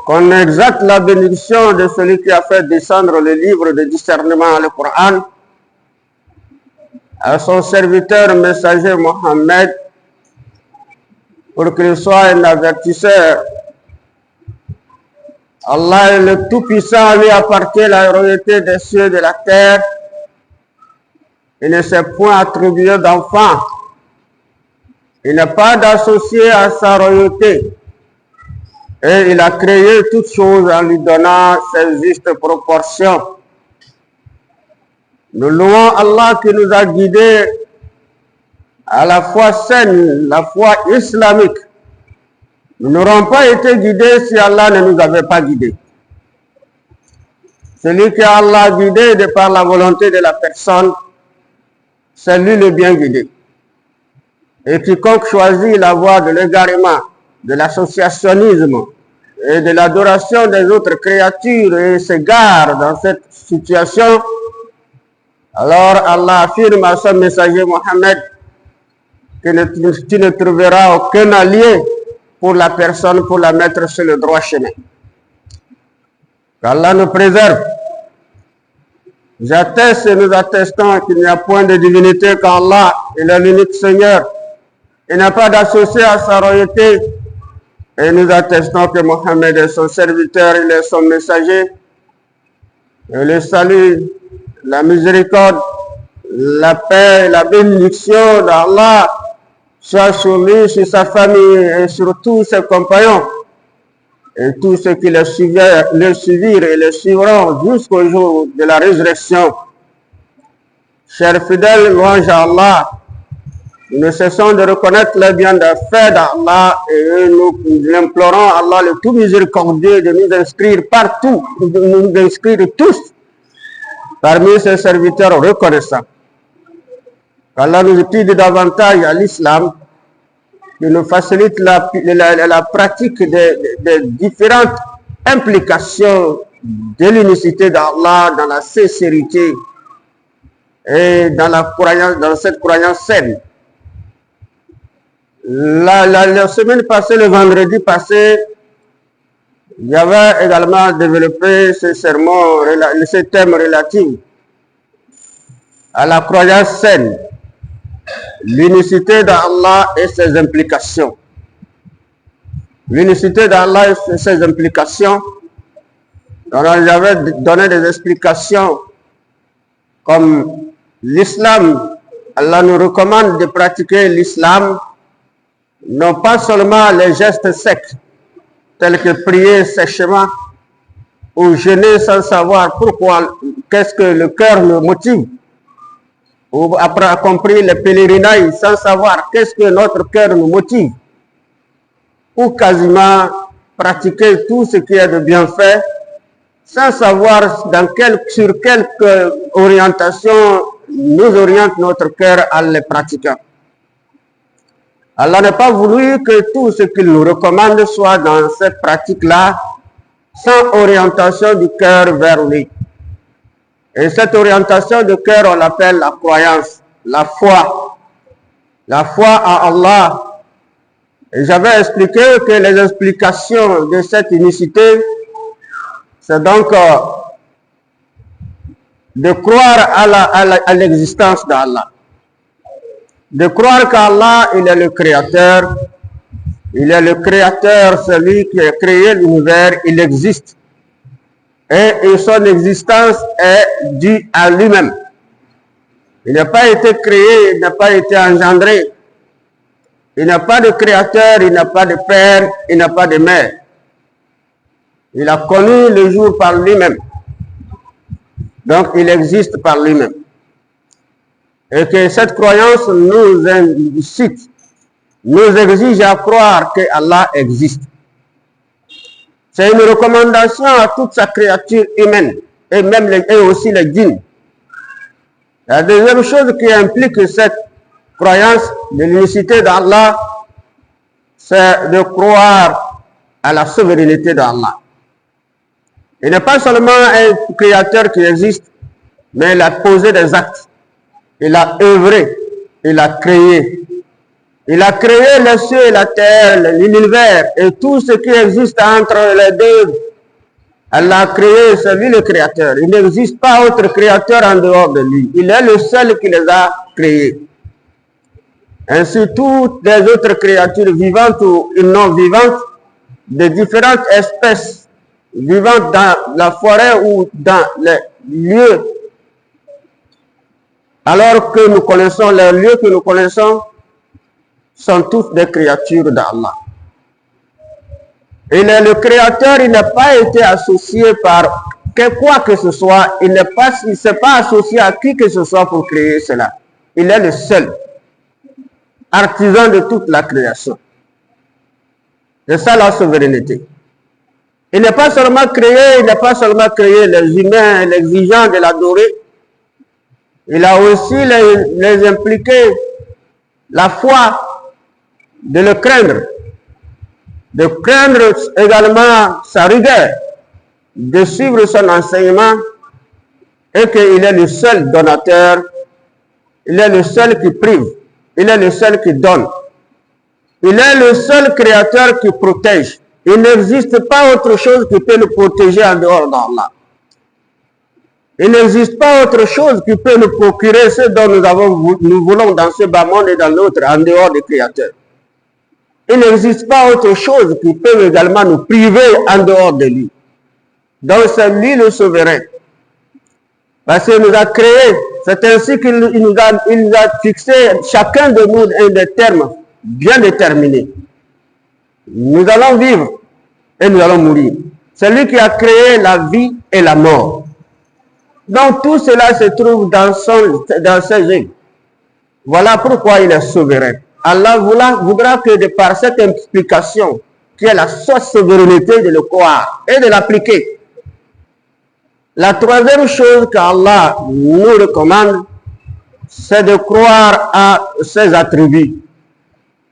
qu'on exalte la bénédiction de celui qui a fait descendre le livre de discernement, le Coran, à son serviteur messager Mohammed, pour qu'il soit un avertisseur. Allah est le Tout-Puissant, lui appartient la royauté des cieux et de la terre. Il ne s'est point attribué d'enfant. Il n'a pas d'associé à sa royauté. Et il a créé toutes choses en lui donnant ses justes proportions. Nous louons Allah qui nous a guidés à la foi saine, la foi islamique. Nous n'aurions pas été guidés si Allah ne nous avait pas guidés. Celui que Allah a guidé de par la volonté de la personne, c'est lui le bien guidé. Et quiconque choisit la voie de l'égarement, de l'associationnisme et de l'adoration des autres créatures et s'égare dans cette situation, alors Allah affirme à son messager Mohammed que tu ne trouveras aucun allié pour la personne pour la mettre sur le droit chemin. Qu'Allah nous préserve. J'atteste et nous attestons qu'il n'y a point de divinité qu'Allah est l'unique Seigneur. Il n'a pas d'associé à sa royauté. Et nous attestons que Mohammed est son serviteur, il est son messager. Et le salut, la miséricorde, la paix, la bénédiction d'Allah soit sur lui, sur sa famille et sur tous ses compagnons. Et tous ceux qui le suivirent et le suivront jusqu'au jour de la résurrection. Chers fidèles, louange à Allah. Nous ne cessons de reconnaître les bienfaits d'Allah et nous implorons Allah le tout miséricordieux de nous inscrire partout, de nous inscrire tous parmi ses serviteurs reconnaissants. Qu'Allah nous guide davantage à l'islam, qui nous facilite la pratique des différentes implications de l'unicité d'Allah dans la sincérité et dans cette croyance saine. La semaine passée, le vendredi passé, j'avais également développé ce thème relatif à la croyance saine, l'unicité d'Allah et ses implications. L'unicité d'Allah et ses implications, j'avais donné des explications comme l'islam. Allah nous recommande de pratiquer l'islam, non pas seulement les gestes secs, tels que prier sèchement ou jeûner sans savoir pourquoi, qu'est-ce que le cœur nous motive, ou après accomplir les pèlerinages sans savoir qu'est-ce que notre cœur nous motive, ou quasiment pratiquer tout ce qui est de bien fait sans savoir sur quelle orientation nous oriente notre cœur en les pratiquant. Allah n'a pas voulu que tout ce qu'il nous recommande soit dans cette pratique-là, sans orientation du cœur vers lui. Et cette orientation du cœur, on l'appelle la croyance, la foi à Allah. Et j'avais expliqué que les explications de cette unicité, c'est donc de croire à l'existence d'Allah. De croire qu'Allah, il est le créateur. Il est le créateur, celui qui a créé l'univers, il existe. Et son existence est due à lui-même. Il n'a pas été créé, il n'a pas été engendré. Il n'a pas de créateur, il n'a pas de père, il n'a pas de mère. Il a connu le jour par lui-même. Donc, il existe par lui-même. Et que cette croyance nous incite, nous exige à croire que Allah existe. C'est une recommandation à toute sa créature humaine, et aussi les djinns. La deuxième chose qui implique cette croyance de l'unicité d'Allah, c'est de croire à la souveraineté d'Allah. Il n'est pas seulement un créateur qui existe, mais il a posé des actes. Il a œuvré, il a créé. Il a créé les cieux et la terre, l'univers et tout ce qui existe entre les deux. Allah a créé, c'est lui le créateur. Il n'existe pas autre créateur en dehors de lui. Il est le seul qui les a créés. Ainsi, toutes les autres créatures vivantes ou non vivantes, de différentes espèces vivant dans la forêt ou dans les lieux, alors que nous connaissons les lieux que nous connaissons, sont toutes des créatures d'Allah. Il est le créateur, il n'a pas été associé par quoi que ce soit, il ne s'est pas associé à qui que ce soit pour créer cela. Il est le seul artisan de toute la création. C'est ça la souveraineté. Il n'est pas seulement créé les humains, l'exigeant de l'adorer. Il a aussi les impliqués, la foi, de le craindre également sa rigueur, de suivre son enseignement et qu'il est le seul donateur, il est le seul qui prive, il est le seul qui donne. Il est le seul créateur qui protège. Il n'existe pas autre chose qui peut nous protéger en dehors d'Allah. Il n'existe pas autre chose qui peut nous procurer ce dont nous voulons dans ce bas monde et dans l'autre, en dehors du Créateur. Il n'existe pas autre chose qui peut également nous priver en dehors de lui. Donc c'est lui le souverain. Parce qu'il nous a créés. C'est ainsi qu'il nous a fixé chacun de nous des termes bien déterminés. Nous allons vivre et nous allons mourir. C'est lui qui a créé la vie et la mort. Donc tout cela se trouve dans ses œuvres. Voilà pourquoi il est souverain. Allah voudra que par cette explication, qui est la seule souveraineté de le croire et de l'appliquer. La troisième chose qu'Allah nous recommande, c'est de croire à ses attributs.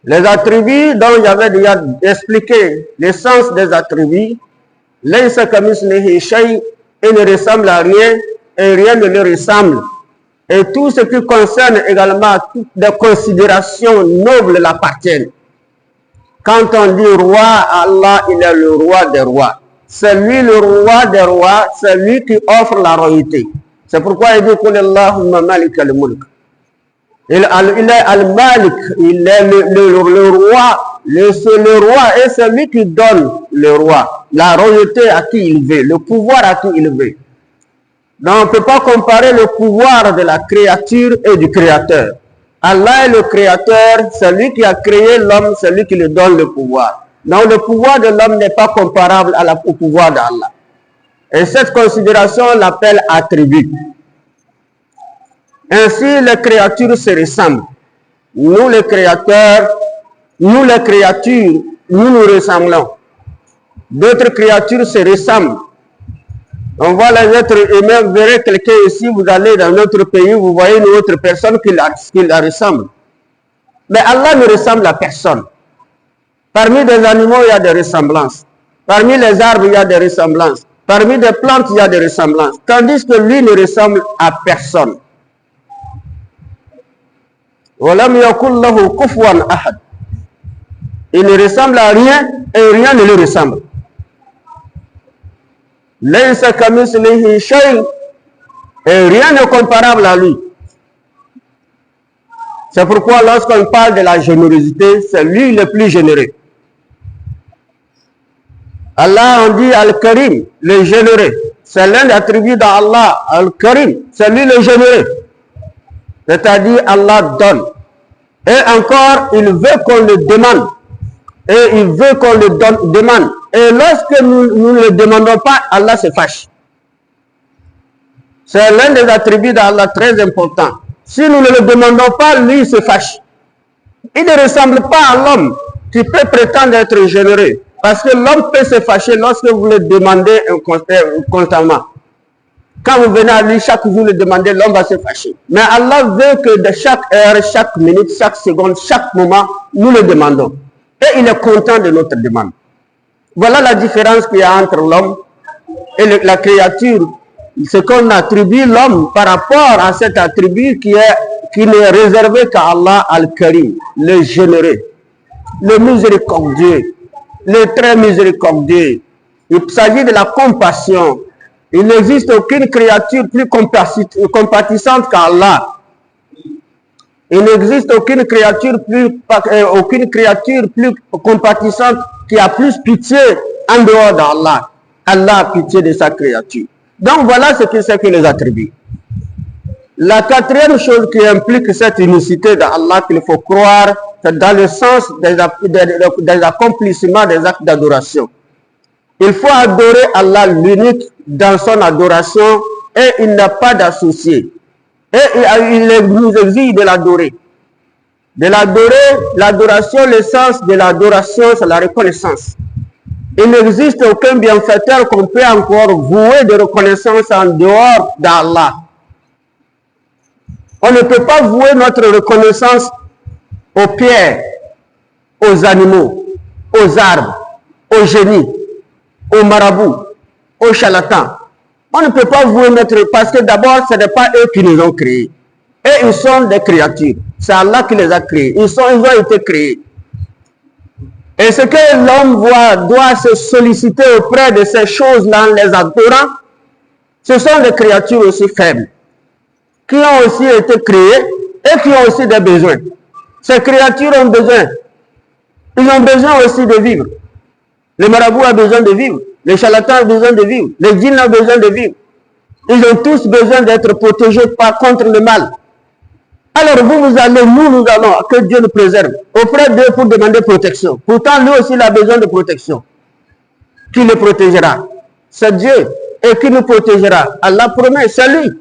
Les attributs dont j'avais déjà expliqué l'essence des attributs, laysa kamithlihi shay, il ne ressemble à rien et rien ne le ressemble. Et tout ce qui concerne également toutes les considérations nobles l'appartiennent. Quand on dit roi, Allah, il est le roi des rois. C'est lui le roi des rois, c'est lui qui offre la royauté. C'est pourquoi il dit Qul Allahumma malik al-mulk. Il est al-malik, il est le roi, le roi et c'est lui qui donne le roi, la royauté à qui il veut, le pouvoir à qui il veut. Donc on ne peut pas comparer le pouvoir de la créature et du créateur. Allah est le créateur, c'est lui qui a créé l'homme, c'est lui qui lui donne le pouvoir. Donc le pouvoir de l'homme n'est pas comparable au pouvoir d'Allah. Et cette considération l'appelle attribut. Ainsi les créatures se ressemblent. Nous les créateurs, nous les créatures, nous ressemblons. D'autres créatures se ressemblent. On voit les êtres humains, vous verrez quelqu'un ici, vous allez dans notre pays, vous voyez une autre personne qui la ressemble. Mais Allah ne ressemble à personne. Parmi des animaux, il y a des ressemblances. Parmi les arbres, il y a des ressemblances. Parmi des plantes, il y a des ressemblances. Tandis que lui ne ressemble à personne. Il ne ressemble à rien et rien ne lui ressemble. Laysa kamithlihi shay, et rien n'est comparable à lui. C'est pourquoi lorsqu'on parle de la générosité, c'est lui le plus généreux. Allah, on dit Al-Karim, le généreux. C'est l'un des attributs d'Allah, Al-Karim, c'est lui le généreux. C'est-à-dire Allah donne. Et encore, il veut qu'on le demande. Et il veut qu'on le demande. Et lorsque nous ne le demandons pas, Allah se fâche. C'est l'un des attributs d'Allah très important. Si nous ne le demandons pas, lui il se fâche. Il ne ressemble pas à l'homme qui peut prétendre être généreux. Parce que l'homme peut se fâcher lorsque vous le demandez constamment. Quand vous venez à lui, chaque jour le demander, l'homme va se fâcher. Mais Allah veut que de chaque heure, chaque minute, chaque seconde, chaque moment, nous le demandons. Et il est content de notre demande. Voilà la différence qu'il y a entre l'homme et la créature. Ce qu'on attribue l'homme par rapport à cet attribut qui qui n'est réservé qu'à Allah Al-Karim, le généreux, le miséricordieux, le très miséricordieux. Il s'agit de la compassion. Il n'existe aucune créature plus compatissante qu'Allah. Il n'existe aucune créature plus compatissante qui a plus pitié en dehors d'Allah. Allah a pitié de sa créature. Donc voilà ce que c'est que les attributs. La quatrième chose qui implique cette unicité d'Allah qu'il faut croire, c'est dans le sens des accomplissements des actes d'adoration. Il faut adorer Allah l'unique dans son adoration et il n'a pas d'associé. Et il nous exige de l'adorer. De l'adorer, l'adoration, l'essence de l'adoration, c'est la reconnaissance. Il n'existe aucun bienfaiteur qu'on peut encore vouer de reconnaissance en dehors d'Allah. On ne peut pas vouer notre reconnaissance aux pierres, aux animaux, aux arbres, aux génies, aux marabouts, aux charlatans. On ne peut pas vouer notre... Parce que d'abord, ce n'est pas eux qui nous ont créés. Et ils sont des créatures. C'est Allah qui les a créés. Ils ont été créés. Et ce que l'homme doit se solliciter auprès de ces choses-là en les adorant, ce sont des créatures aussi faibles, qui ont aussi été créées et qui ont aussi des besoins. Ces créatures ont besoin. Ils ont besoin aussi de vivre. Le marabout a besoin de vivre. Les charlatans ont besoin de vivre. Les djinns ont besoin de vivre. Ils ont tous besoin d'être protégés contre le mal. Alors nous allons, que Dieu nous préserve, auprès d'eux pour demander protection. Pourtant, lui aussi, il a besoin de protection. Qui le protégera? C'est Dieu. Et qui nous protégera? Allah promet, c'est lui.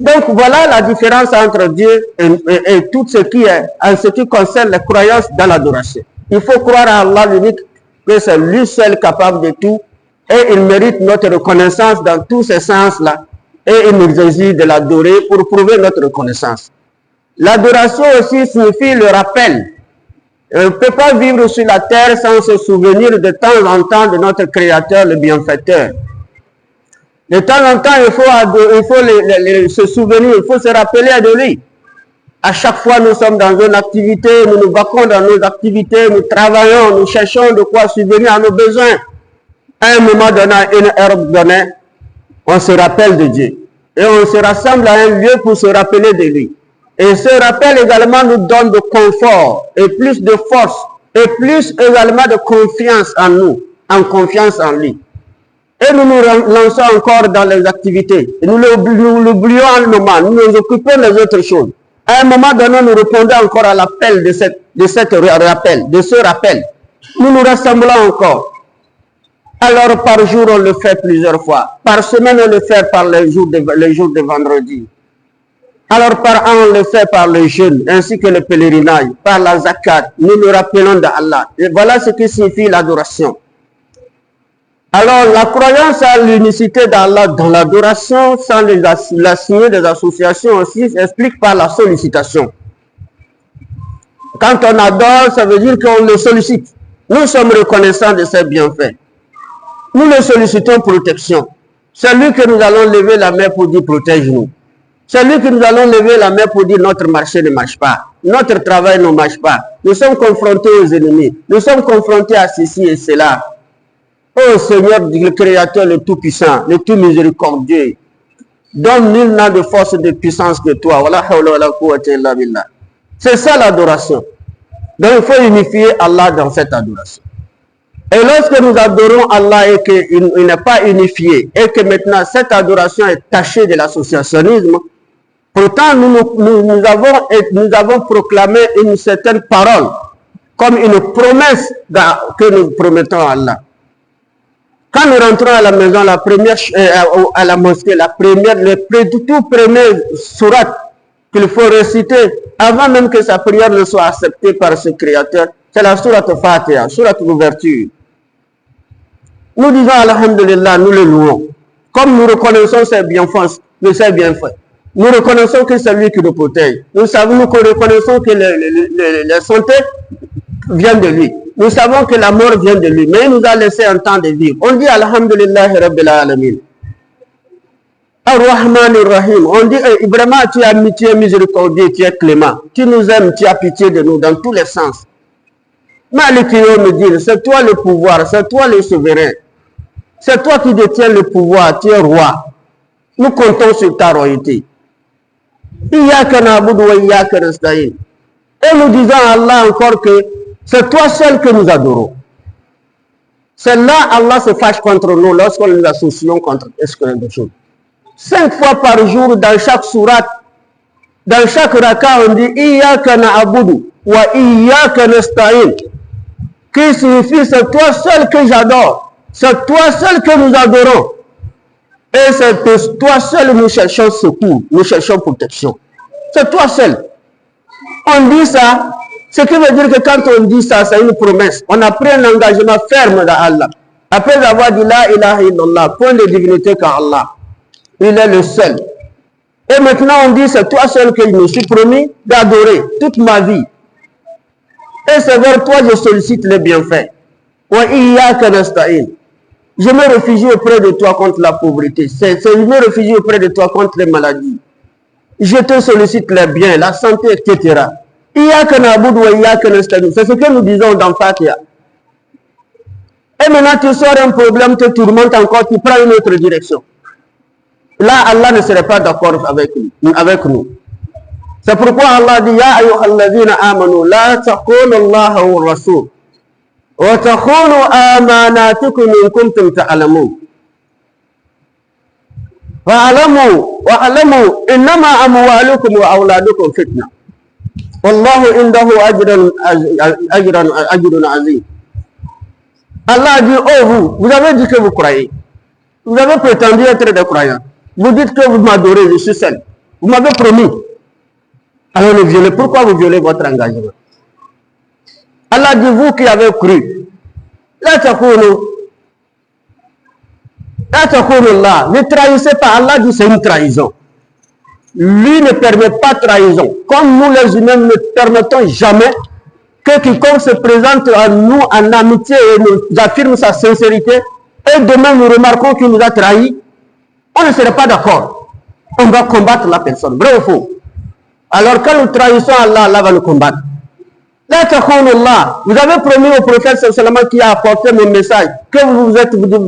Donc voilà la différence entre Dieu et tout ce qui est, en ce qui concerne les croyances dans l'adoration. Il faut croire à Allah l'unique, que c'est lui seul capable de tout, et il mérite notre reconnaissance dans tous ces sens-là, et il nous exige de l'adorer pour prouver notre reconnaissance. L'adoration aussi signifie le rappel. On ne peut pas vivre sur la terre sans se souvenir de temps en temps de notre Créateur, le bienfaiteur. De temps en temps, il faut se souvenir, il faut se rappeler de lui. À chaque fois, nous sommes dans une activité, nous nous battons dans nos activités, nous travaillons, nous cherchons de quoi subvenir à nos besoins. À un moment donné, à une heure donnée, on se rappelle de Dieu. Et on se rassemble à un lieu pour se rappeler de lui. Et ce rappel également nous donne de confort et plus de force et plus également de confiance en nous, en confiance en lui. Et nous nous lançons encore dans les activités. Et nous l'oublions un moment, nous nous occupons des autres choses. À un moment donné, nous répondons encore à l'appel de ce rappel. Nous nous rassemblons encore. Alors par jour, on le fait plusieurs fois. Par semaine, on le fait par les jours de vendredi. Alors par an, on le fait par le jeûne, ainsi que le pèlerinage, par la zakat. Nous nous rappelons d'Allah. Et voilà ce qui signifie l'adoration. Alors la croyance à l'unicité d'Allah dans l'adoration, sans la signer des associations aussi, s'explique par la sollicitation. Quand on adore, ça veut dire qu'on le sollicite. Nous sommes reconnaissants de ses bienfaits. Nous le sollicitons protection. C'est lui que nous allons lever la main pour dire protège-nous. C'est lui que nous allons lever la main pour dire notre marché ne marche pas. Notre travail ne marche pas. Nous sommes confrontés aux ennemis. Nous sommes confrontés à ceci et cela. Ô Seigneur, le Créateur, le Tout-Puissant, le Tout-Miséricordieux, dont nul n'a de force et de puissance que toi. C'est ça l'adoration. Donc il faut unifier Allah dans cette adoration. Et lorsque nous adorons Allah et qu'il n'est pas unifié, et que maintenant cette adoration est tachée de l'associationnisme, pourtant nous avons proclamé une certaine parole, comme une promesse que nous promettons à Allah. Quand nous rentrons à la maison, à la mosquée, le tout premier sourate qu'il faut réciter, avant même que sa prière ne soit acceptée par ce Créateur, c'est la sourate Fatiha, sourate d'ouverture. Nous disons Alhamdulillah, nous le louons. Comme nous reconnaissons ses bienfaits, nous reconnaissons que c'est lui qui nous protège. Nous reconnaissons que la santé vient de lui. Nous savons que la mort vient de lui, mais il nous a laissé un temps de vivre. On dit Alhamdulillah Rabbil Alamin. Ar-Rahman Ar-Rahim. On dit vraiment tu es amitié, miséricordieux, tu es clément. Tu nous aimes, tu as pitié de nous dans tous les sens. Malik Yawmiddin, c'est toi le pouvoir, c'est toi le souverain. C'est toi qui détiens le pouvoir, tu es roi. Nous comptons sur ta royauté. Iyyaka na'budu wa iyyaka nasta'in. Et nous disons à Allah encore que c'est toi seul que nous adorons. C'est là Allah se fâche contre nous lorsqu'on nous associons contre quelque chose. 5 fois par jour dans chaque sourate, dans chaque raka, on dit Iyyaka na'budu wa iyyaka nasta'in. Qui signifie c'est toi seul que j'adore. C'est toi seul que nous adorons. Et c'est toi seul nous cherchons secours, nous cherchons protection. C'est toi seul. On dit ça, ce qui veut dire que quand on dit ça, c'est une promesse. On a pris un engagement ferme dans Allah. Après avoir dit la ilaha illallah, point de divinité qu'Allah. Il est le seul. Et maintenant on dit c'est toi seul que je me suis promis d'adorer toute ma vie. Et c'est vers toi que je sollicite les bienfaits. Wa iyyaka nasta'in. Je me réfugie auprès de toi contre la pauvreté. Je me réfugie auprès de toi contre les maladies. Je te sollicite les biens, la santé, etc. Iyyaka na'budu wa iyyaka nasta'in. C'est ce que nous disons dans Fatiha. Et maintenant tu sors un problème, te tourmente encore, tu prends une autre direction. Là, Allah ne serait pas d'accord avec nous. C'est pourquoi Allah dit Ya ayyuhalladhina amanu la taqulu Allah wa rasul wa taqulu amanatukum in kuntum ta'lamun. Wa'lamu innama amwalukum wa awladukum fitna. Wallahu indahu ajrun azim. Allah dit oh vous avez dit que vous croyez. Vous avez prétendu être des croyants. Vous dites que vous m'adorez, je suis seul. Vous m'avez promis. Alors ne violez. Pourquoi vous violez votre engagement? Allah dit, vous qui avez cru, la taqulu Allah. Ne trahissez pas. Allah dit c'est une trahison. Lui ne permet pas trahison. Comme nous les humains ne permettons jamais que quiconque se présente à nous en amitié et nous affirme sa sincérité, et demain nous remarquons qu'il nous a trahis, on ne serait pas d'accord. On va combattre la personne. Vrai ou faux? Alors quand nous trahissons Allah, Allah va nous combattre. La taqulu Allah. Vous avez promis au prophète qui a apporté mon message que vous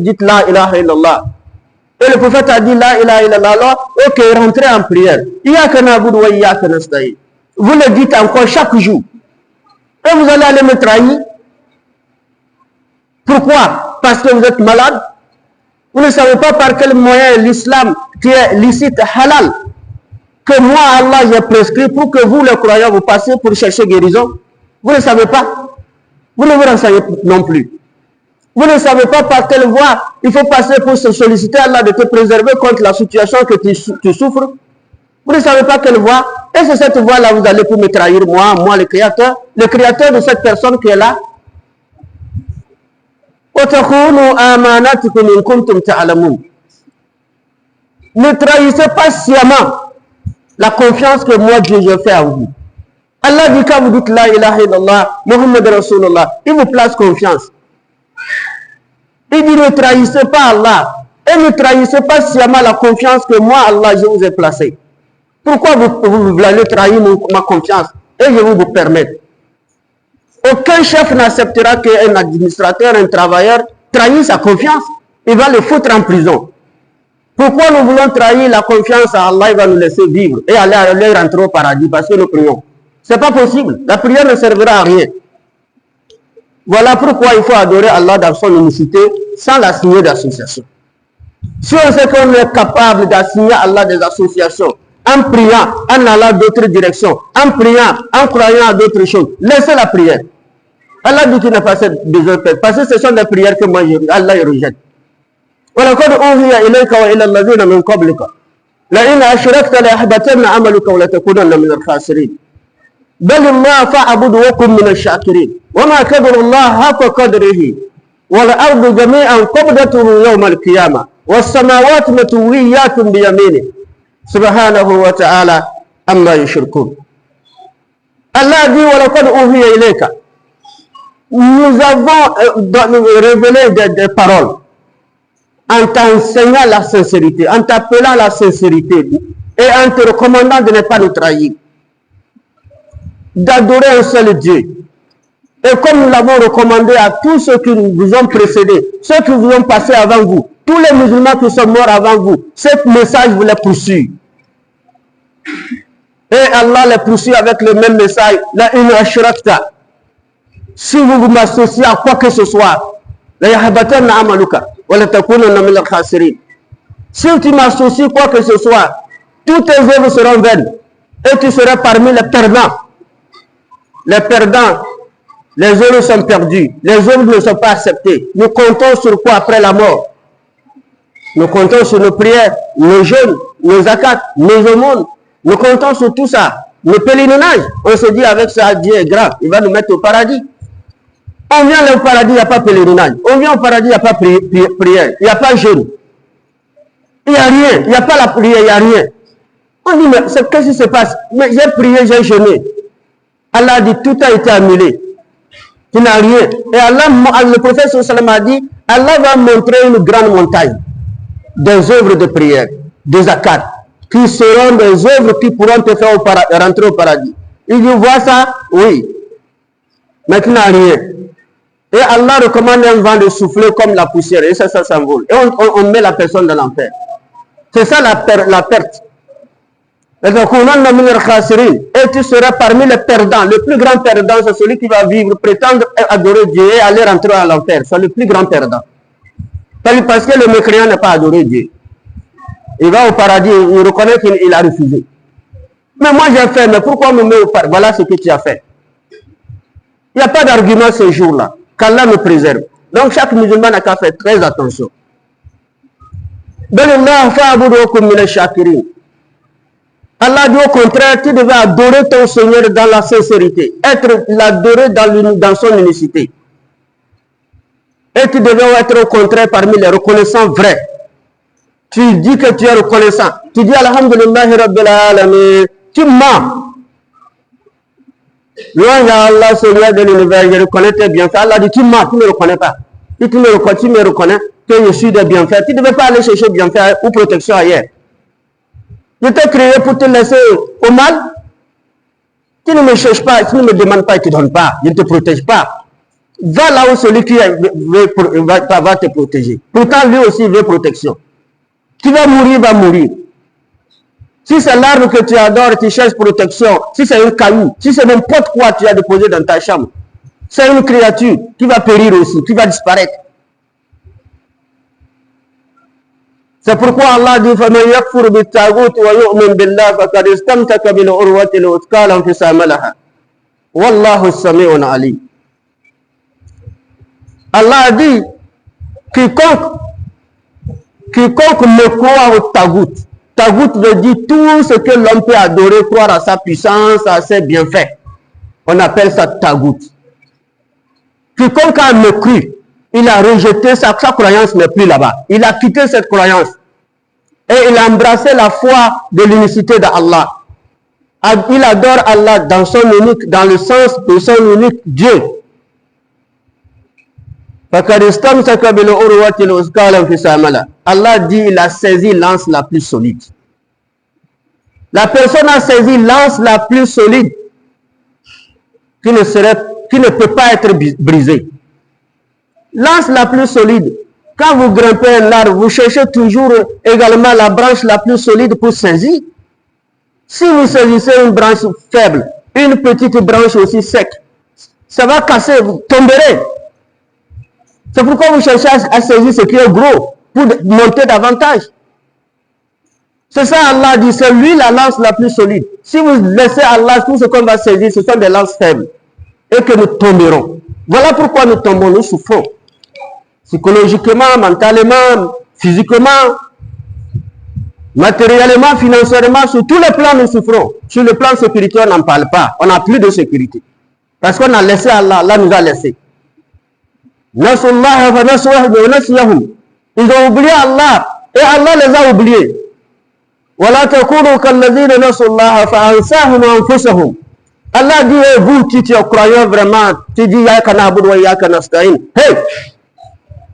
dites la ilaha illallah. Et le prophète a dit la ilaha illallah. Alors, ok, rentrez en prière. Iyyaka na'budu wa iyyaka nasta'in. Vous le dites encore chaque jour. Et vous allez aller me trahir. Pourquoi? Parce que vous êtes malade. Vous ne savez pas par quel moyen l'islam qui est licite, halal, que moi, Allah, j'ai prescrit pour que vous, les croyants, vous passiez pour chercher guérison. Vous ne savez pas. Vous ne vous renseignez non plus. Vous ne savez pas par quelle voie il faut passer pour se solliciter Allah de te préserver contre la situation que tu souffres. Vous ne savez pas quelle voie. Et c'est cette voie-là, vous allez pour me trahir, moi le créateur de cette personne qui est là. Ne trahissez pas sciemment la confiance que moi Dieu je fais à vous. Allah dit quand vous dites la ilaha illallah, Muhammad Rasulullah, il vous place confiance. Il dit ne trahissez pas Allah et ne trahissez pas sciemment la confiance que moi Allah je vous ai placée. Pourquoi vous voulez trahir ma confiance et je vais vous permettre? Aucun chef n'acceptera qu'un administrateur, un travailleur trahisse sa confiance. Il va le foutre en prison. Pourquoi nous voulons trahir la confiance à Allah? Il va nous laisser vivre et aller rentrer au paradis parce que nous prions. Ce n'est pas possible. La prière ne servira à rien. Voilà pourquoi il faut adorer Allah dans son unicité sans la signer d'association. Si on sait qu'on est capable d'assigner à Allah des associations, en priant, en allant d'autres directions, en priant, en croyant à d'autres choses, laissez la prière. Allah dit qu'il n'a pas besoin de faire. Parce que ce sont des prières que moi, Allah rejette. وَلَقَدْ أُوحِيَ إِلَيْكَ وَإِلَى الَّذِينَ مِنْ قَبْلِكَ لَئِنْ أَشْرَكْتَ لَيَحْبَطَنَّ عَمَلُكَ وَلَتَكُونَنَّ مِنَ الْخَاسِرِينَ بَلِ اللَّهَ فَاعْبُدْ وَكُن مِنَ الشَّاكِرِينَ وَمَا قَدَرَ اللَّهَ حَقَّ قَدْرِهِ وَالْأَرْضُ جَمِيعًا قَبْضَتُهُ يَوْمَ الْقِيَامَةِ وَالسَّمَاوَاتُ مَطْوِيَّاتٌ بِيَمِينِهِ سُبْحَانَهُ وَتَعَالَى عَمَّا يُشْرِكُونَ. Allah dit وَلَقَدْ أُوحِيَ إِلَيْكَ. Nous avons révélé des paroles en t'enseignant la sincérité, en t'appelant la sincérité et en te recommandant de ne pas nous trahir, d'adorer un seul Dieu. Et comme nous l'avons recommandé à tous ceux qui vous ont précédés, ceux qui vous ont passé avant vous, tous les musulmans qui sont morts avant vous, ce message vous les poursuit. Et Allah les poursuit avec le même message. La in ashrakta. Si vous m'associez à quoi que ce soit, la yahbatanna amaluka wa la takunanna min al-khasirin. Si tu m'associes quoi que ce soit, toutes tes œuvres seront vaines et tu seras parmi les perdants. Les perdants, les œuvres sont perdues, les œuvres ne sont pas acceptées. Nous comptons sur quoi après la mort? Nous comptons sur nos prières, nos jeûnes, nos zakats, nos aumônes. Nous comptons sur tout ça. Nos pèlerinages, on se dit avec ça, Dieu est grand, il va nous mettre au paradis. On vient au paradis, il n'y a pas pèlerinage. On vient au paradis, il n'y a pas prière, il n'y a pas jeûne. Il n'y a rien, il n'y a pas la prière, il n'y a rien. On dit, mais qu'est-ce qui se passe? Mais j'ai prié, j'ai jeûné. Allah a dit, tout a été annulé. Tu n'as rien. Et Allah, le prophète sallam a dit, Allah va montrer une grande montagne des œuvres de prière, des zakats, qui seront des œuvres qui pourront te faire rentrer au paradis. Il dit, vois ça? Oui. Mais tu n'as rien. Et Allah recommande un vent de souffler comme la poussière. Et ça s'envole. Et on met la personne dans l'enfer. C'est ça la perte. Et tu seras parmi les perdants. Le plus grand perdant, c'est celui qui va vivre, prétendre adorer Dieu et aller rentrer à l'enfer. C'est le plus grand perdant. Parce que le mécréant n'a pas adoré Dieu. Il va au paradis, il reconnaît qu'il a refusé. Mais moi j'ai fait, mais pourquoi me mettre au paradis? Voilà ce que tu as fait. Il n'y a pas d'argument ce jour-là. Qu'Allah nous préserve. Donc chaque musulman n'a qu'à faire très attention. Allah dit au contraire, tu devais adorer ton Seigneur dans la sincérité, l'adorer dans son unicité. Et tu devais être au contraire parmi les reconnaissants vrais. Tu dis que tu es reconnaissant. Tu dis Alhamdulillah Rabbil Alamin. Tu mens. Louange à Allah, Seigneur de l'univers, je reconnais tes bienfaits. Allah dit, tu mens, tu ne me reconnais pas. Si tu me reconnais que je suis des bienfaits, tu ne devais pas aller chercher bienfaits ou protection ailleurs. Je t'ai créé pour te laisser au mal. Tu ne me cherches pas, tu ne me demandes pas et tu ne donnes pas. Je ne te protège pas. Va là où celui qui va te protéger. Pourtant, lui aussi, il veut protection. Tu vas mourir, il va mourir. Si c'est l'arbre que tu adores, tu cherches protection. Si c'est un caillou, si c'est n'importe quoi tu as déposé dans ta chambre, c'est une créature qui va périr aussi, qui va disparaître. C'est pourquoi Allah dit فَمَنْ يَكْفُرْ بِالتَّاغُوتِ وَيُؤْمِنْ بِاللَّهِ فَقَدِ اسْتَمْسَكَ بِالْعُرْوَةِ الْوُثْقَى لَا انفِصَامَ لَهَا وَاللَّهُ السَّمِيعُ الْعَلِيمُ. Allah a dit quiconque me croit au tagout. Tagout veut dire tout ce que l'homme peut adorer, croire à sa puissance, à ses bienfaits. On appelle ça tagout. Quiconque a me cru, il a rejeté sa croyance n'est plus là-bas. Il a quitté cette croyance. Et il a embrassé la foi de l'unicité d'Allah. Il adore Allah dans le sens de son unique Dieu. Allah dit, il a saisi l'anse la plus solide. La personne a saisi l'anse la plus solide qui ne peut pas être brisée. L'anse la plus solide. Quand vous grimpez un arbre, vous cherchez toujours également la branche la plus solide pour saisir. Si vous saisissez une branche faible, une petite branche aussi sec, ça va casser, vous tomberez. C'est pourquoi vous cherchez à saisir ce qui est gros pour monter davantage. C'est ça Allah dit, c'est lui la lance la plus solide. Si vous laissez Allah, tout ce qu'on va saisir, ce sont des lances faibles. Et que nous tomberons. Voilà pourquoi nous tombons, nous souffrons. Psychologiquement, mentalement, physiquement, matériellement, financièrement, sur tous les plans nous souffrons. Sur le plan spirituel, on n'en parle pas. On n'a plus de sécurité. Parce qu'on a laissé Allah, Allah nous a laissé. Ils ont oublié Allah et Allah les a oubliés. Allah dit, vous qui tu es croyant vraiment, tu dis Yaka na'budu wa Yaka nasta'in. Hey!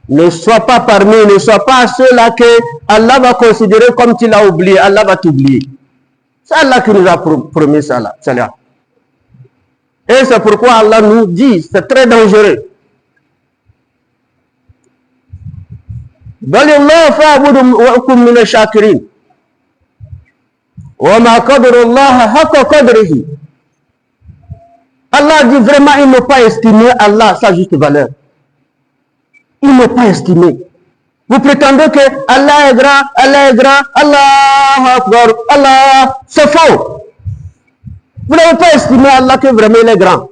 Ne sois pas parmi, ne sois pas ceux-là que Allah va considérer comme tu l'as oublié. Allah va t'oublier. C'est Allah qui nous a promis ça là. Et c'est pourquoi Allah nous dit, c'est très dangereux. Allah dit vraiment, ils n'ont pas estimé Allah sa juste valeur. Ils n'ont pas estimé. Vous prétendez que Allah est grand, Allah Akbar, Allah, c'est faux. Vous n'avez pas estimé Allah que vraiment il est grand.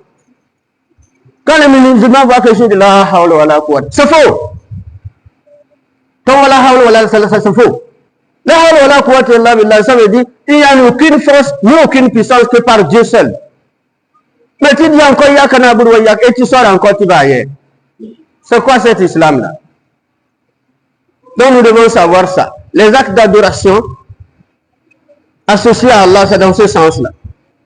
Quand les musulmans voient quelque chose de la hawla wa la quwwata, c'est faux. Quand la hawla wa la quwwata, c'est faux. La hawla wa la quwwata illa billah, ça veut dire il n'y a aucune force, ni aucune puissance que par Dieu seul. Mais tu dis encore Yakana Bourou Yak et tu sors encore, tu vas ailleurs. C'est quoi cet islam-là? Donc nous devons savoir ça. Les actes d'adoration associés à Allah, c'est dans ce sens-là.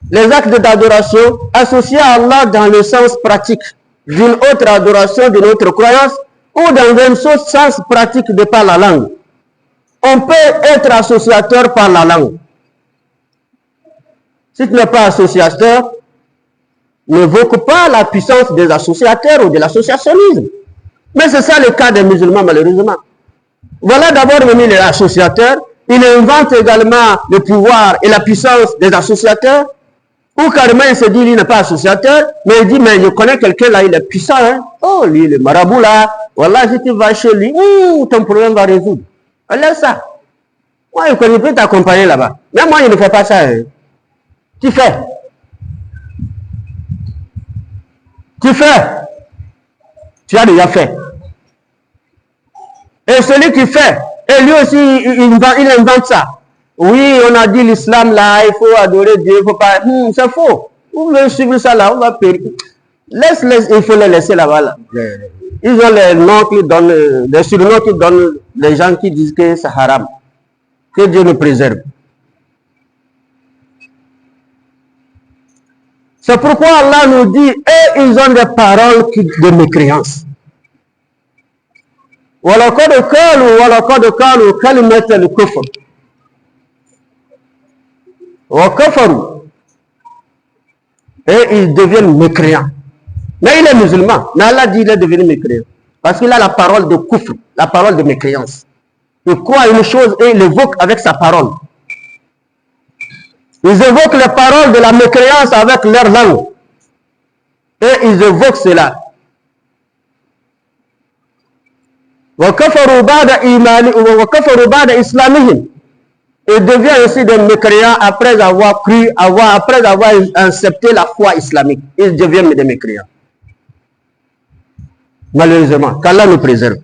Les actes d'adoration associés à Allah dans le sens pratique d'une autre adoration, d'une autre croyance, ou dans un sens pratique de par la langue. On peut être associateur par la langue. Si tu n'es pas associateur, n'évoque pas la puissance des associateurs ou de l'associationnisme. Mais c'est ça le cas des musulmans, malheureusement. Voilà d'abord venu les associateurs. Il invente également le pouvoir et la puissance des associateurs. Ou carrément il se dit, il n'est pas associateur, mais il dit, mais je connais quelqu'un là, il est puissant. Hein? Oh, lui, le marabout là, voilà, si tu vas chez lui, ton problème va résoudre. Enlève ça. Moi, je connais plus t'accompagner là-bas. Mais moi, je ne fais pas ça. Hein? Tu fais. Tu fais. Tu as déjà fait. Et celui qui fait, et lui aussi, il invente ça. Oui, on a dit l'islam là, il faut adorer Dieu, il ne faut pas. C'est faux. Vous voulez suivre ça là, on va périr. Il faut les laisser là-bas. Là. Ils ont les noms qui donnent, les surnoms qui donnent les gens qui disent que c'est haram. Que Dieu nous préserve. C'est pourquoi Allah nous dit, et ils ont des paroles de mécréance. وَلَقَدْ قَالُوا كَلِمَةَ الْكُفْرِ وَكَفَرُوا. Et ils deviennent mécréants. Mais il est musulman. Mais Allah dit qu'il est devenu mécréant. Parce qu'il a la parole de kufr, la parole de mécréance. Il croit une chose et il l'évoque avec sa parole. Ils évoquent les paroles de la mécréance avec leur langue. Et ils évoquent cela. وَكَفَرُوا بَعْدَ إِسْلَامِهِمْ. Ils deviennent aussi des mécréants après avoir cru, après avoir accepté la foi islamique. Ils deviennent des mécréants. Malheureusement, qu'Allah nous préserve.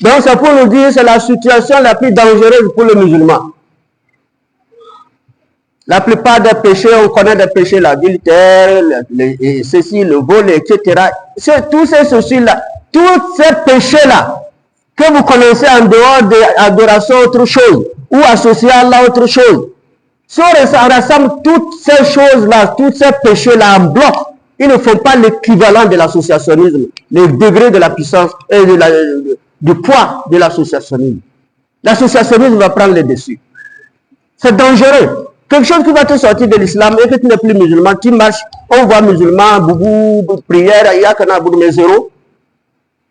Donc c'est pour nous dire, c'est la situation la plus dangereuse pour le musulman. La plupart des péchés, on connaît des péchés, l'adultère, ceci, le vol, etc. Tous ces soucis-là, tous ces péchés-là, que vous connaissez en dehors de l'adoration autre chose, ou associé à Allah autre chose. Si on rassemble toutes ces choses-là, tous ces péchés-là en bloc, ils ne font pas l'équivalent de l'associationnisme, le degré de la puissance et du poids de l'associationnisme. L'associationnisme va prendre le dessus. C'est dangereux. Quelque chose qui va te sortir de l'islam et que tu n'es plus musulman, tu marches, on voit musulman, boubou, prière, yakana, boubou, mais zéro.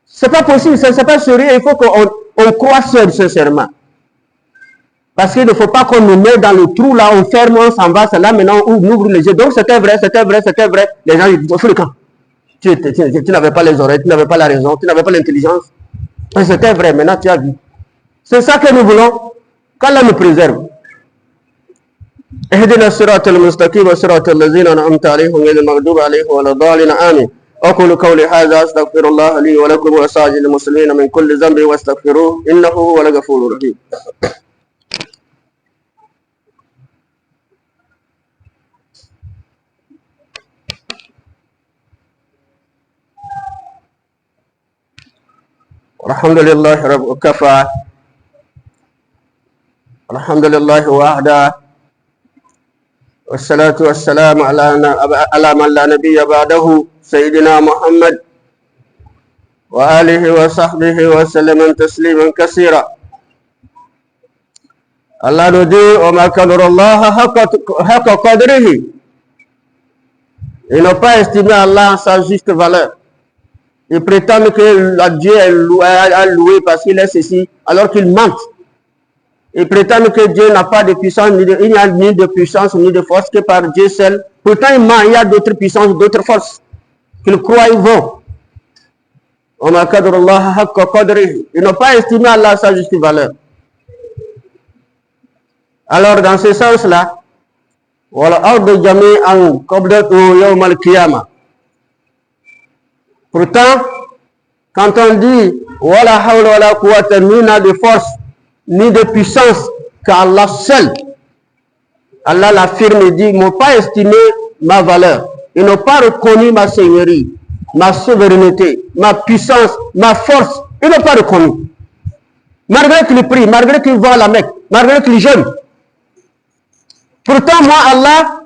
C'est pas possible, c'est pas sérieux, il faut qu'on croit sincèrement. Parce qu'il ne faut pas qu'on nous mette dans le trou là, on ferme, on s'en va, c'est là maintenant, on ouvre les yeux. Donc c'était vrai. Les gens disent, faut le camp. Tu n'avais pas les oreilles, tu n'avais pas la raison, tu n'avais pas l'intelligence. C'était vrai, maintenant tu as vu. C'est ça que nous voulons, qu'Allah nous préserve. اهدنا الصراط المستقيم صراط الذين أنعمت عليهم غير المغضوب عليهم ولا الضالين آمين. أقول قولي هذا أستغفر الله لي ولكم وسائر المسلمين من كل ذنب واستغفروه إنه هو الغفور الرحيم. الحمد لله رب كفى الحمد لله وحده والصلاة والسلام على من لا نبي بعده سيدنا محمد وآله وصحبه وسلم تسليما كثيرا. Allah nous dit وَمَا قَدَرَ اللَّهَ حَقَّ قَدْرِهِ. Ils n'ont pas estimé Allah en sa juste valeur. Ils prétendent que Dieu a loué parce qu'il est ceci, alors qu'ils mentent. Ils prétendent que Dieu n'a pas de puissance, il n'y a ni de puissance ni de force que par Dieu seul. Pourtant, ils mentent, il y a d'autres puissances, d'autres forces. Qu'ils croient, ils vont. Ils n'ont pas estimé Allah à sa juste valeur. Alors, dans ce sens-là, pourtant, quand on dit ni n'a de force, ni de puissance qu'Allah seul, Allah l'affirme et dit, ils n'ont pas estimé ma valeur. Ils n'ont pas reconnu ma seigneurie, ma souveraineté, ma puissance, ma force. Ils n'ont pas reconnu. Malgré qu'ils prient, malgré qu'ils vont à la Mecque, malgré qu'ils jeûnent. Pourtant, moi, Allah,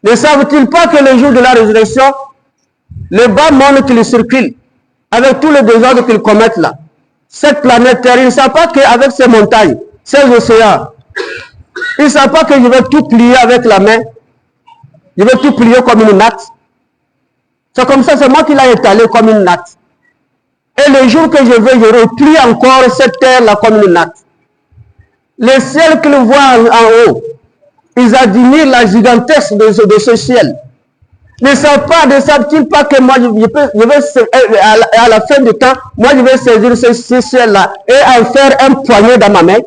ne savent-ils pas que le jour de la résurrection, le bas monde qui circule, avec tous les désordres qu'ils commettent là, cette planète Terre, ils ne savent pas qu'avec ces montagnes, ces océans, ils ne savent pas que je vais tout plier avec la main, je vais tout plier comme une natte. C'est comme ça, c'est moi qui l'ai étalé comme une natte. Et le jour que je replie encore cette terre-là comme une natte. Les ciels qu'ils voient en haut, ils admirent la gigantesque de ce ciel. Ne savent-ils pas que moi, à la fin du temps, moi je vais saisir ce ciel-là et en faire un poignet dans ma main?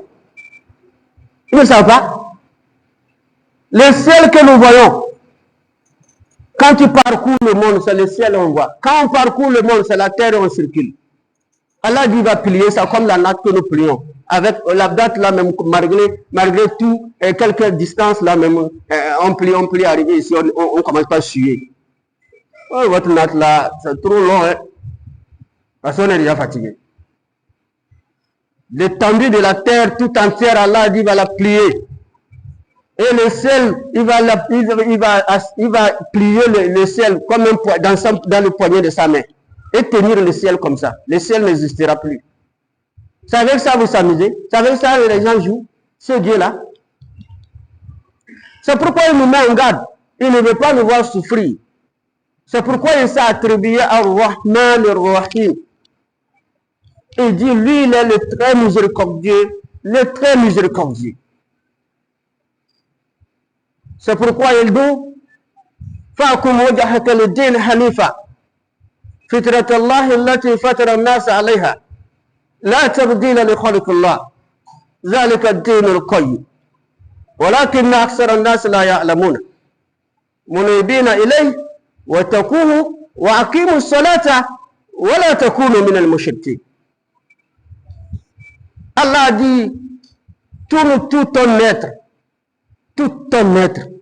Ils ne savent pas. Les ciels que nous voyons, quand tu parcours le monde, c'est le ciel qu'on voit. Quand on parcourt le monde, c'est la terre et on circule. Allah dit, il va plier ça comme la natte que nous plions. Avec la date là même, malgré tout, et quelques distances là même, on plie, arriver ici, on commence pas à suer. Oh, votre natte là, c'est trop long, hein. Parce qu'on est déjà fatigué. L'étendue de la terre tout entière, Allah dit, va la plier. Et le ciel, il va plier le ciel comme dans le poignet de sa main. Et tenir le ciel comme ça. Le ciel n'existera plus. C'est avec ça vous s'amusez. C'est avec ça les gens jouent. Ce Dieu-là. C'est pourquoi il nous met en garde. Il ne veut pas nous voir souffrir. C'est pourquoi il s'est attribué à Ar-Rahman Ar-Rahim. Il dit, lui, il est le très miséricordieux. Le très miséricordieux. C'est pourquoi il dit, فَأَكُمْ وَجَهَكَ لِلدِّينِ حَنِيفًا فِطْرَةَ اللَّهِ الَّتِي فَطَرَ النَّاسَ عَلَيْهَا لا تبديل لخلق الله ذلك الدين القيم ولكن أكثر الناس لا يعلمون منيبين إليه واتقوه وأقيموا الصلاة ولا تكونوا من المشركين. Allah dit, tourne tout ton être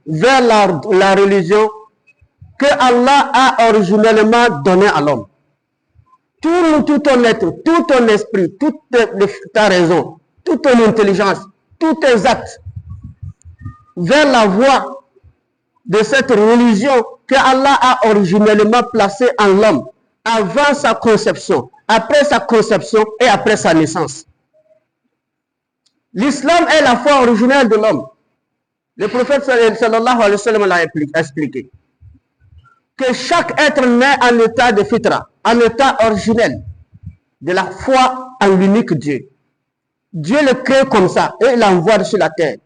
vers la religion que Allah a originellement donnée à l'homme. Tourne tout ton être, tout ton esprit, toute ta raison, toute ton intelligence, tous tes actes vers la voie de cette religion que Allah a originellement placée en l'homme avant sa conception, après sa conception et après sa naissance. L'islam est la foi originelle de l'homme. Le prophète sallallahu alayhi wa sallam l'a expliqué. Que chaque être naît en état de fitra, en état originel, de la foi en l'unique Dieu. Dieu le crée comme ça et il l'envoie sur la terre.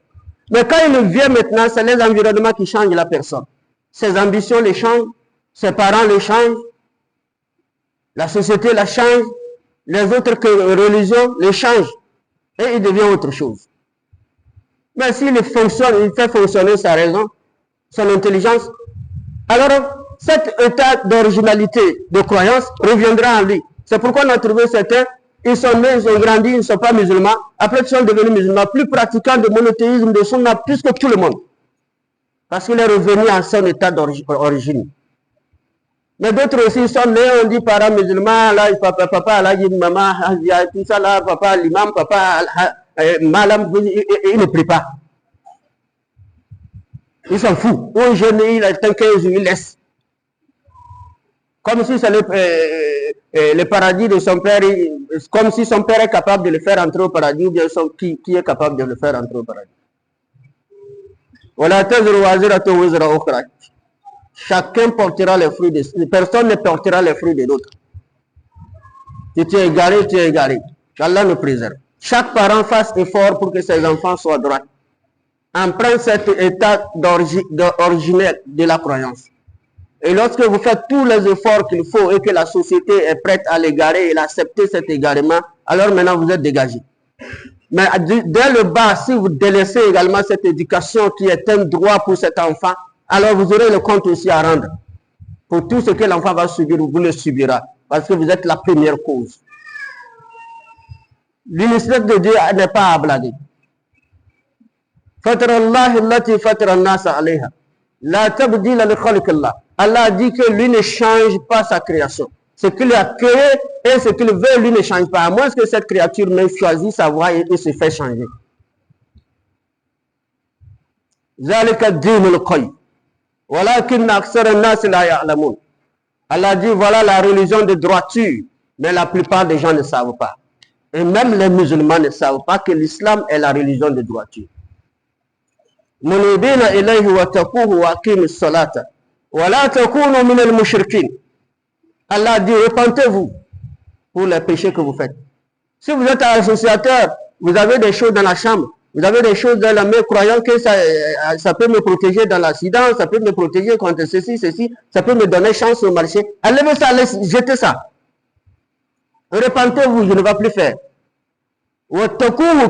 Mais quand il vient maintenant, c'est les environnements qui changent la personne. Ses ambitions les changent, ses parents les changent, la société la change, les autres religions les changent et il devient autre chose. Mais s'il il fait fonctionner sa raison, son intelligence, alors cet état d'originalité, de croyance, reviendra en lui. C'est pourquoi on a trouvé certains, ils sont nés, ils ont grandi, ils ne sont pas musulmans. Après, ils sont devenus musulmans, plus pratiquants de monothéisme, de sunna, plus que tout le monde. Parce qu'il est revenu en son état d'origine. Mais d'autres aussi sont nés, on dit parents musulmans, là, papa, là, maman, tout ça, là, papa, l'imam, papa, malam, il ne prie pas. Ils s'en foutent. Un jeune, il a 15 jours, il laisse. Comme si c'est le paradis de son père, comme si son père est capable de le faire entrer au paradis, ou bien qui est capable de le faire entrer au paradis. Chacun portera les fruits de... Personne ne portera les fruits de l'autre. Si tu es égaré, tu es égaré. Qu'Allah nous préserve. Chaque parent fasse effort pour que ses enfants soient droits. Emprunte cet état originel de la croyance. Et lorsque vous faites tous les efforts qu'il faut et que la société est prête à l'égarer et à accepter cet égarement, alors maintenant vous êtes dégagé. Mais dès le bas, si vous délaissez également cette éducation qui est un droit pour cet enfant, alors vous aurez le compte aussi à rendre. Pour tout ce que l'enfant va subir, vous le subira. Parce que vous êtes la première cause. L'initiative de Dieu n'est pas à blaguer. Allah a dit que lui ne change pas sa création. Ce qu'il a créé et ce qu'il veut, lui ne change pas. À moins que cette créature ne choisisse sa voie et se fait changer. Allah a dit, voilà la religion de droiture. Mais la plupart des gens ne savent pas. Et même les musulmans ne savent pas que l'islam est la religion de droiture. Allah dit, repentez-vous pour les péchés que vous faites. Si vous êtes associateur, vous avez des choses dans la chambre, vous avez des choses dans la main, croyant que ça peut me protéger dans l'accident, ça peut me protéger contre ceci, ça peut me donner chance au marché. Enlevez ça, jetez ça. Repentez-vous, je ne vais plus faire.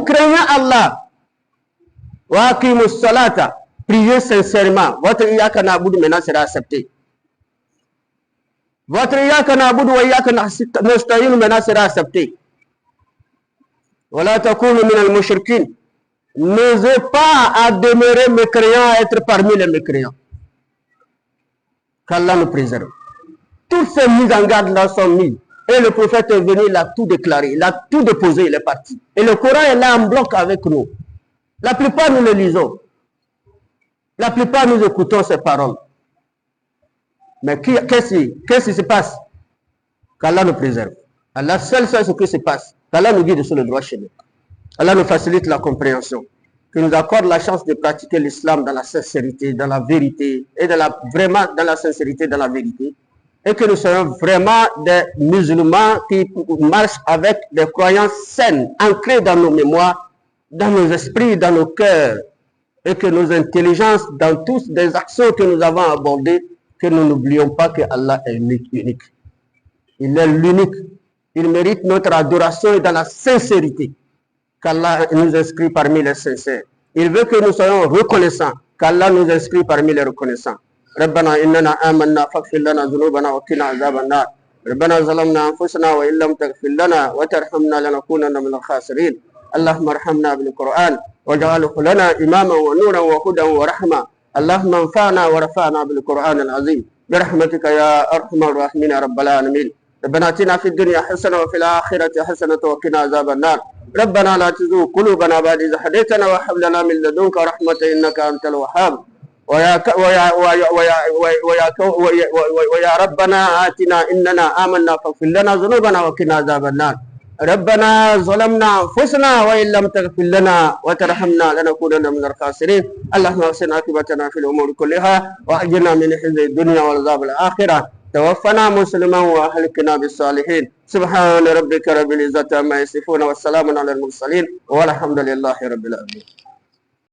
Craignez Allah. Priez sincèrement. Votre Iyaka Na'budu maintenant sera accepté. Votre Iyaka Na'budu wa Iyaka Nasta'in maintenant sera accepté. N'osez pas à demeurer mécréant, à être parmi les mécréants. Qu'Allah nous préserve. Toutes ces mises en garde là sont mises. Et le prophète est venu, il a tout déclaré, il a tout déposé, il est parti. Et le Coran est là en bloc avec nous. La plupart nous le lisons. La plupart nous écoutons ces paroles. Mais qu'est-ce qui se passe? Qu'Allah nous préserve. Allah seul sait ce qui se passe. Qu'Allah nous guide sur le droit chemin. Allah nous facilite la compréhension. Qu'il nous accorde la chance de pratiquer l'islam dans la sincérité, dans la vérité, et vraiment dans la sincérité, dans la vérité. Et que nous soyons vraiment des musulmans qui marchent avec des croyances saines, ancrées dans nos mémoires, dans nos esprits, dans nos cœurs. Et que nos intelligences, dans toutes les actions que nous avons abordées, que nous n'oublions pas que Allah est unique. Il est l'unique. Il mérite notre adoration et dans la sincérité. Qu'Allah nous inscrit parmi les sincères. Il veut que nous soyons reconnaissants. Qu'Allah nous inscrit parmi les reconnaissants. ربنا إننا آمنا فاغفر لنا ذنوبنا وقنا عذاب النار ربنا ظلمنا أنفسنا وإن لم تغفر لنا وترحمنا لنكونن من الخاسرين اللهم ارحمنا بالقرآن واجعله لنا إماما ونورا وهدى ورحمة اللهم انفعنا ورفعنا بالقرآن العظيم برحمتك يا أرحم الراحمين يا رب العالمين ربنا آتنا في الدنيا حسنة وفي الآخرة حسنة وقنا عذاب النار ربنا لا تزغ قلوبنا بعد إذ هديتنا وهب لنا من لدنك رحمة إنك أنت الوهاب ويا ربنا آتنا إننا آمنا فاغفر لنا ذنوبنا وقنا عذاب النار ربنا ظلمنا أنفسنا وإن لم تغفر لنا وترحمنا لنكونن من الخاسرين اللهم احسن عاقبتنا في الأمور كلها وأجرنا من خزي الدنيا وعذاب الآخرة توفنا مسلما وأهلكنا بالصالحين سبحان ربك رب العزة عما يصفون والسلام على المرسلين والحمد لله رب العالمين.